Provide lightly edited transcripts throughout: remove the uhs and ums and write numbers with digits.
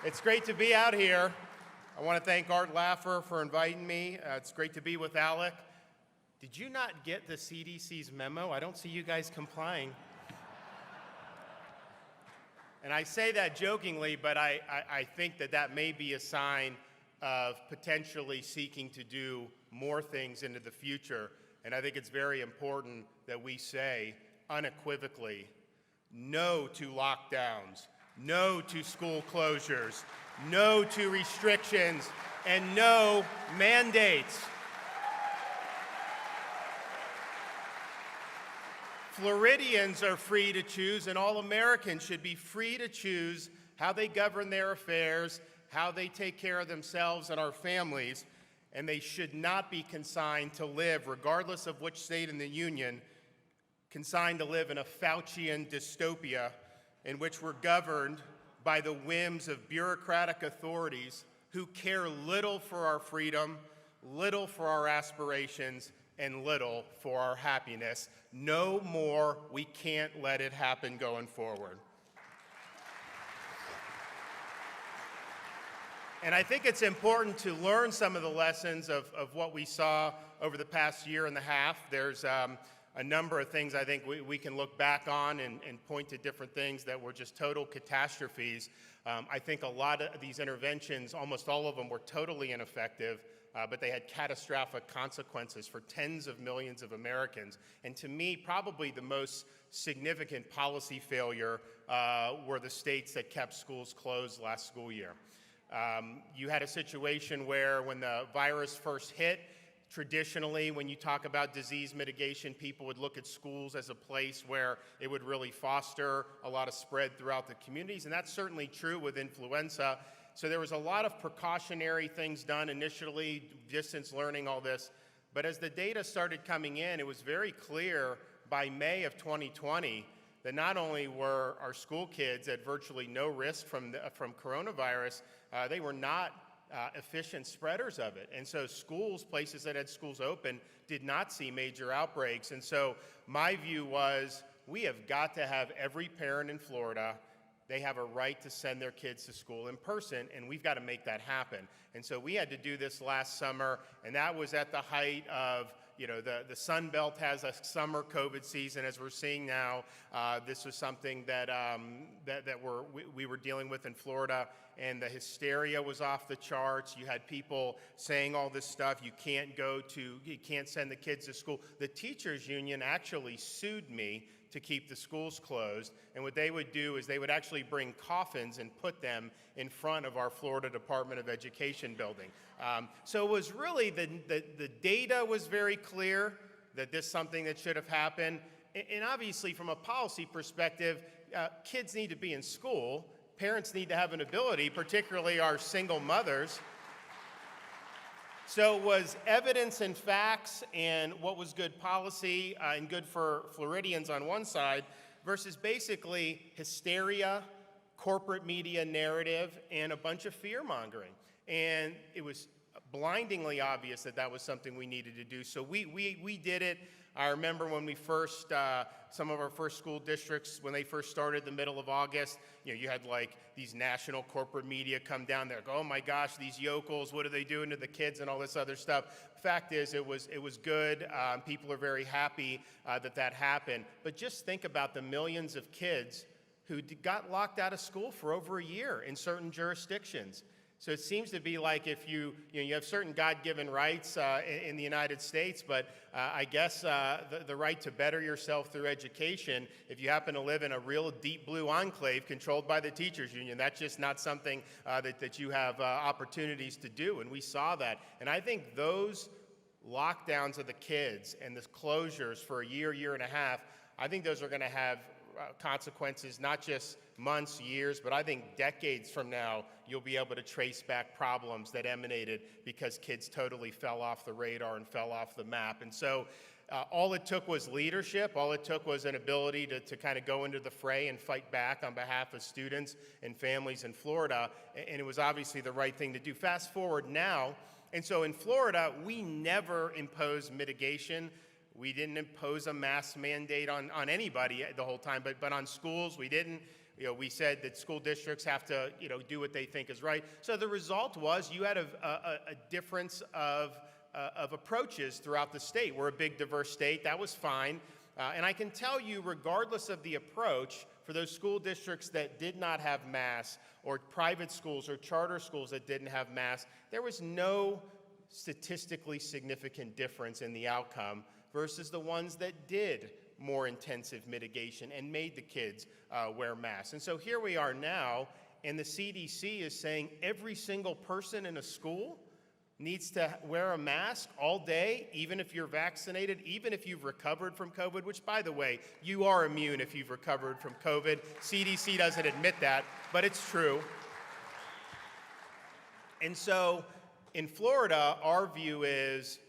It's great to be out here. I want to thank Art Laffer for inviting me. It's great to be with Alec. Did you not get the CDC's memo? I don't see you guys complying. And I say that jokingly, but I think that may be a sign of potentially seeking to do more things into the future. And I think it's very important that we say unequivocally, no to lockdowns, no to school closures, no to restrictions, and no mandates. Floridians are free to choose, and all Americans should be free to choose how they govern their affairs, how they take care of themselves and our families, and they should not be consigned to live, regardless of which state in the union, consigned to live in a Faucian dystopia in which we're governed by the whims of bureaucratic authorities who care little for our freedom, little for our aspirations, and little for our happiness. No more. We can't let it happen going forward. And I think it's important to learn some of the lessons of what we saw over the past year and a half. There's a number of things I think we can look back on and point to different things that were just total catastrophes. I think a lot of these interventions, almost all of them, were totally ineffective, but they had catastrophic consequences for tens of millions of Americans. And to me, probably the most significant policy failure were the states that kept schools closed last school year. You had a situation where when the virus first hit, traditionally, when you talk about disease mitigation, people would look at schools as a place where it would really foster a lot of spread throughout the communities, and that's certainly true with influenza. So there was a lot of precautionary things done initially, distance learning, all this. But as the data started coming in, it was very clear by May of 2020 that not only were our school kids at virtually no risk from coronavirus, they were not efficient spreaders of it. And so schools, places that had schools open, did not see major outbreaks. And so my view was, we have got to have every parent in Florida, they have a right to send their kids to school in person, and we've got to make that happen. And so we had to do this last summer, and that was at the height of, the Sun Belt has a summer COVID season, as we're seeing now. This was something that we were dealing with in Florida, and the hysteria was off the charts. You had people saying all this stuff. You can't send the kids to school. The teachers union actually sued me to keep the schools closed, and what they would do is they would actually bring coffins and put them in front of our Florida Department of Education building. So it was really, the data was very clear that this is something that should have happened, and obviously from a policy perspective, kids need to be in school, parents need to have an ability, particularly our single mothers. So it was evidence and facts and what was good policy and good for Floridians on one side versus basically hysteria, corporate media narrative, and a bunch of fear-mongering. And it was blindingly obvious that was something we needed to do. So we did it. I remember when we first, some of our first school districts, when they first started the middle of August, you had like these national corporate media come down there, go, oh my gosh, these yokels, what are they doing to the kids and all this other stuff. Fact is, it was good. People are very happy that happened. But just think about the millions of kids who got locked out of school for over a year in certain jurisdictions. So it seems to be like if you have certain God-given rights in the United States, but I guess the right to better yourself through education, if you happen to live in a real deep blue enclave controlled by the teachers union, that's just not something that you have opportunities to do, and we saw that. And I think those lockdowns of the kids and the closures for a year and a half, I think those are going to have consequences, not just months, years, but I think decades from now, you'll be able to trace back problems that emanated because kids totally fell off the radar and fell off the map. And so all it took was leadership. All it took was an ability to kind of go into the fray and fight back on behalf of students and families in Florida. And it was obviously the right thing to do. Fast forward now, and so in Florida, we never imposed mitigation. We didn't impose a mask mandate on anybody the whole time, but on schools, we didn't. we said that school districts have to, do what they think is right. So the result was you had a difference of approaches throughout the state. We're a big, diverse state. That was fine. And I can tell you, regardless of the approach, for those school districts that did not have masks, or private schools or charter schools that didn't have masks, there was no statistically significant difference in the outcome versus the ones that did more intensive mitigation and made the kids wear masks. And so here we are now, and the CDC is saying every single person in a school needs to wear a mask all day, even if you're vaccinated, even if you've recovered from COVID, which, by the way, you are immune if you've recovered from COVID. CDC doesn't admit that, but it's true. And so in Florida, our view is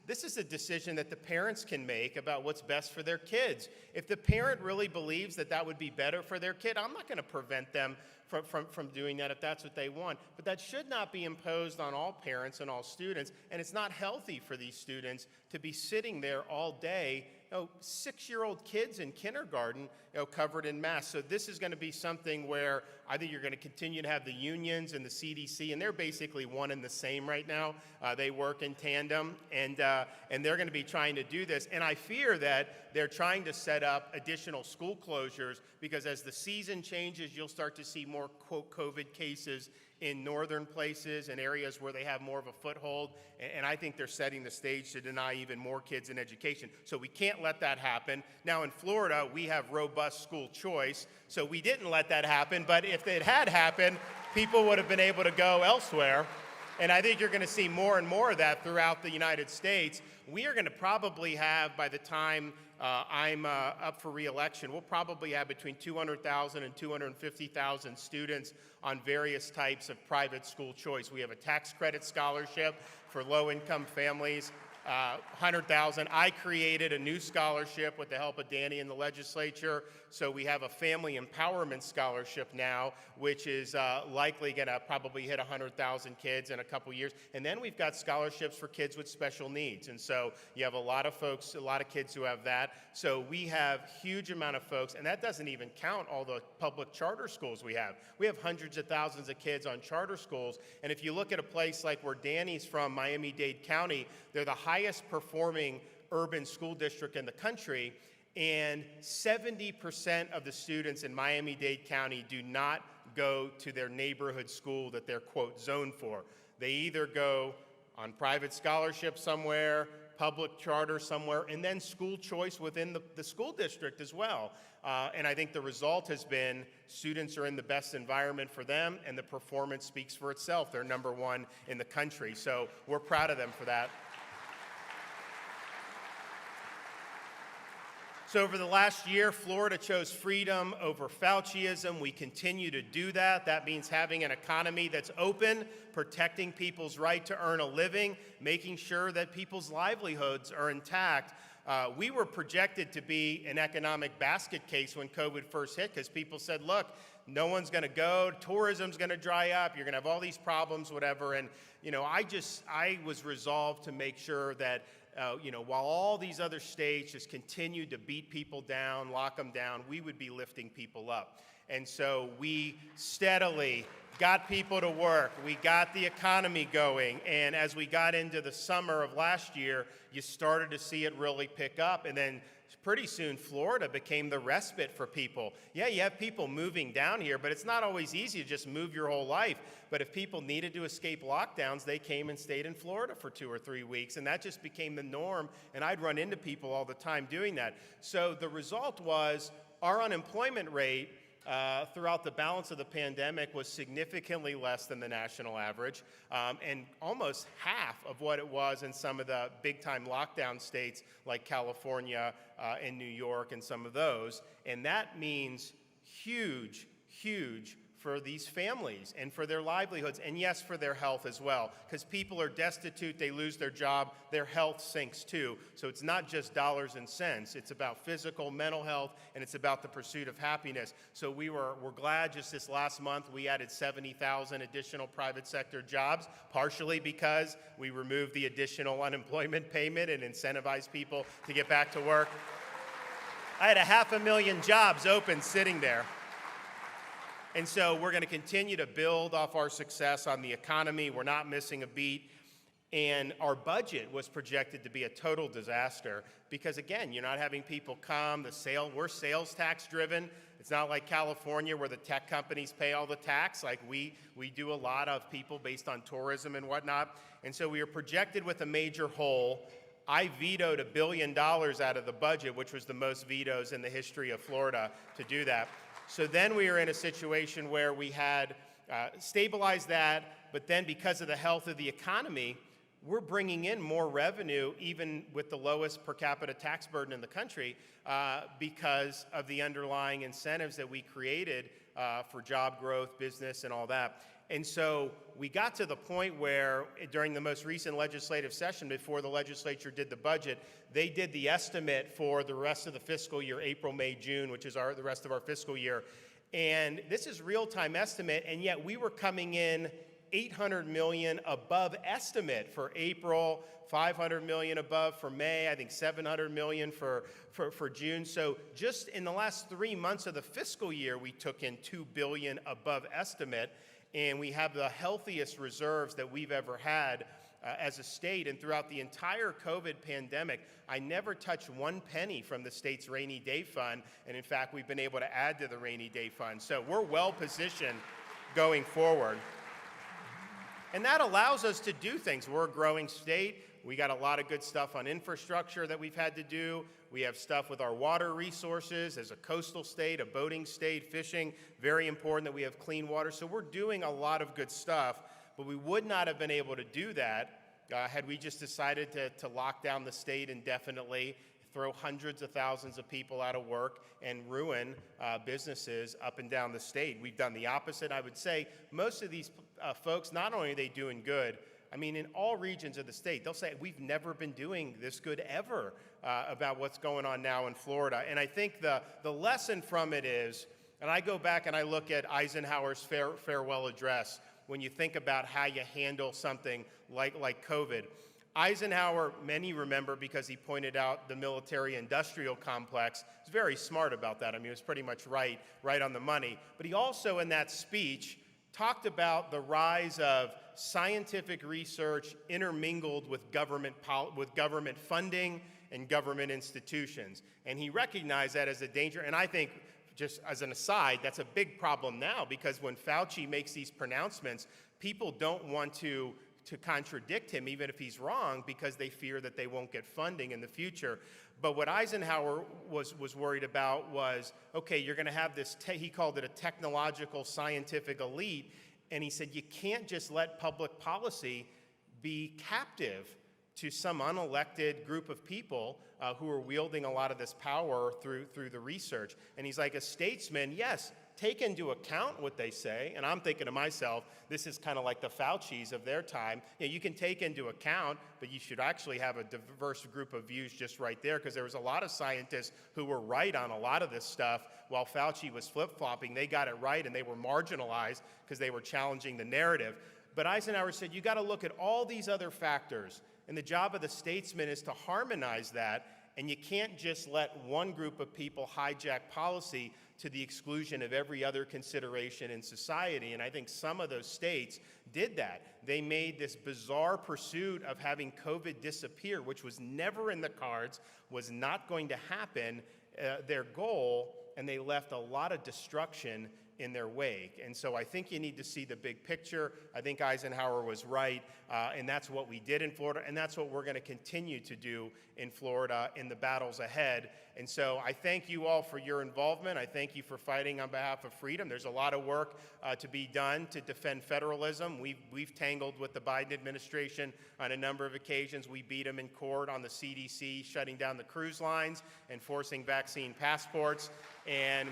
this is a decision that the parents can make about what's best for their kids. If the parent really believes that that would be better for their kid, I'm not going to prevent them from doing that if that's what they want. But that should not be imposed on all parents and all students. And it's not healthy for these students to be sitting there all day, 6-year-old kids in kindergarten, covered in masks. So this is going to be something where I think you're going to continue to have the unions and the CDC, and they're basically one and the same right now. They work in tandem, and they're going to be trying to do this. And I fear that they're trying to set up additional school closures because as the season changes, you'll start to see more, quote, COVID cases in northern places and areas where they have more of a foothold. And I think they're setting the stage to deny even more kids in education. So we can't let that happen. Now in Florida, we have robust school choice, so we didn't let that happen. But if it had happened, people would have been able to go elsewhere. And I think you're going to see more and more of that throughout the United States. We are going to probably have, by the time I'm up for re-election, we'll probably have between 200,000 and 250,000 students on various types of private school choice. We have a tax credit scholarship for low-income families. 100,000. I created a new scholarship with the help of Danny in the legislature. So we have a family empowerment scholarship now, which is likely going to probably hit 100,000 kids in a couple years. And then we've got scholarships for kids with special needs. And so you have a lot of folks, a lot of kids who have that. So we have huge amount of folks, and that doesn't even count all the public charter schools we have. We have hundreds of thousands of kids on charter schools. And if you look at a place like where Danny's from, Miami-Dade County, they're the highest performing urban school district in the country, and 70% of the students in Miami-Dade County do not go to their neighborhood school that they're, quote, zoned for. They either go on private scholarship somewhere, public charter somewhere, and then school choice within the school district as well. And I think the result has been students are in the best environment for them, and the performance speaks for itself. They're number one in the country, so we're proud of them for that. So over the last year, Florida chose freedom over Fauciism. We continue to do that. That means having an economy that's open, protecting people's right to earn a living, making sure that people's livelihoods are intact. We were projected to be an economic basket case when COVID first hit because people said, look, no one's going to go, tourism's going to dry up, you're going to have all these problems, whatever. And, I was resolved to make sure that while all these other states just continued to beat people down, lock them down, we would be lifting people up. And so we steadily got people to work. We got the economy going. And as we got into the summer of last year, you started to see it really pick up. And then pretty soon, Florida became the respite for people. Yeah, you have people moving down here, but it's not always easy to just move your whole life. But if people needed to escape lockdowns, they came and stayed in Florida for 2 or 3 weeks, and that just became the norm, and I'd run into people all the time doing that. So the result was our unemployment rate throughout the balance of the pandemic was significantly less than the national average, and almost half of what it was in some of the big-time lockdown states like California and New York and some of those. And that means huge for these families and for their livelihoods, and yes, for their health as well, because people are destitute, they lose their job, their health sinks too. So it's not just dollars and cents, it's about physical, mental health, and it's about the pursuit of happiness. So we're glad just this last month we added 70,000 additional private sector jobs, partially because we removed the additional unemployment payment and incentivized people to get back to work. I had 500,000 jobs open sitting there. And so we're going to continue to build off our success on the economy. We're not missing a beat. And our budget was projected to be a total disaster because, again, you're not having people come. We're sales tax driven. It's not like California where the tech companies pay all the tax. Like we do a lot of people based on tourism and whatnot. And so we were projected with a major hole. I vetoed $1 billion out of the budget, which was the most vetoes in the history of Florida to do that. So then we were in a situation where we had stabilized that, but then because of the health of the economy, we're bringing in more revenue, even with the lowest per capita tax burden in the country, because of the underlying incentives that we created for job growth, business, and all that. And so we got to the point where during the most recent legislative session, before the legislature did the budget, they did the estimate for the rest of the fiscal year, April, May, June, which is the rest of our fiscal year. And this is real-time estimate, and yet we were coming in $800 million above estimate for April, $500 million above for May, I think $700 million for June. So just in the last 3 months of the fiscal year, we took in $2 billion above estimate, and we have the healthiest reserves that we've ever had as a state. And throughout the entire COVID pandemic, I never touched one penny from the state's rainy day fund, and in fact, we've been able to add to the rainy day fund. So we're well positioned going forward. And that allows us to do things. We're a growing state. We got a lot of good stuff on infrastructure that we've had to do. We have stuff with our water resources as a coastal state, a boating state, fishing. Very important that we have clean water. So we're doing a lot of good stuff, but we would not have been able to do that had we just decided to lock down the state indefinitely, throw hundreds of thousands of people out of work, and ruin businesses up and down the state. We've done the opposite. I would say most of these folks, not only are they doing good, I mean, in all regions of the state, they'll say, we've never been doing this good ever about what's going on now in Florida. And I think the lesson from it is, and I go back and I look at Eisenhower's farewell address, when you think about how you handle something like COVID. Eisenhower, many remember because he pointed out the military-industrial complex. He's very smart about that. I mean, he was pretty much right on the money. But he also, in that speech, talked about the rise of scientific research intermingled with government funding and government institutions. And he recognized that as a danger. And I think, just as an aside, that's a big problem now because when Fauci makes these pronouncements, people don't want to contradict him, even if he's wrong, because they fear that they won't get funding in the future. But what Eisenhower was worried about was, okay, you're going to have this, he called it a technological scientific elite, and he said you can't just let public policy be captive to some unelected group of people who are wielding a lot of this power through the research. And he's like, a statesman, yes, take into account what they say, and I'm thinking to myself, this is kind of like the Faucis of their time. You know, you can take into account, but you should actually have a diverse group of views just right there, because there was a lot of scientists who were right on a lot of this stuff, while Fauci was flip-flopping. They got it right, and they were marginalized because they were challenging the narrative. But Eisenhower said, you got to look at all these other factors, and the job of the statesman is to harmonize that, and you can't just let one group of people hijack policy to the exclusion of every other consideration in society. And I think some of those states did that. They made this bizarre pursuit of having COVID disappear, which was never in the cards, was not going to happen, their goal, and they left a lot of destruction in their wake. And so I think you need to see the big picture. I think Eisenhower was right, and that's what we did in Florida, and that's what we're going to continue to do in Florida in the battles ahead. And so I thank you all for your involvement. I thank you for fighting on behalf of freedom. There's a lot of work to be done to defend federalism. We've tangled with the Biden administration on a number of occasions. We beat them in court on the CDC shutting down the cruise lines and forcing vaccine passports. And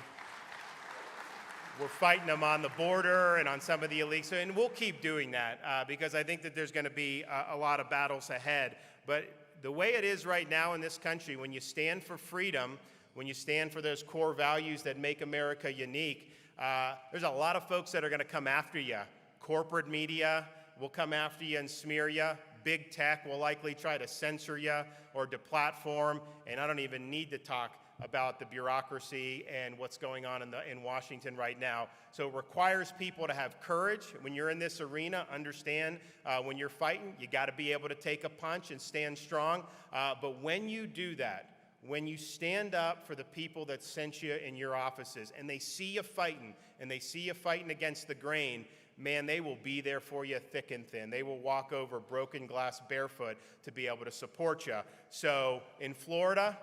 we're fighting them on the border and on some of the illegals, and we'll keep doing that because I think that there's going to be a lot of battles ahead. But the way it is right now in this country, when you stand for freedom, when you stand for those core values that make America unique, there's a lot of folks that are going to come after you. Corporate media will come after you and smear you. Big tech will likely try to censor you or deplatform, and I don't even need to talk about the bureaucracy and what's going on in Washington right now. So it requires people to have courage. When you're in this arena, understand when you're fighting, you got to be able to take a punch and stand strong. But when you do that, when you stand up for the people that sent you in your offices and they see you fighting and they see you fighting against the grain, man, they will be there for you thick and thin. They will walk over broken glass barefoot to be able to support you. So in Florida,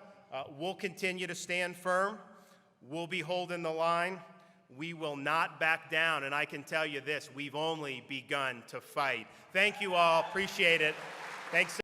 we'll continue to stand firm. We'll be holding the line. We will not back down. And I can tell you this, we've only begun to fight. Thank you all. Appreciate it. Thanks.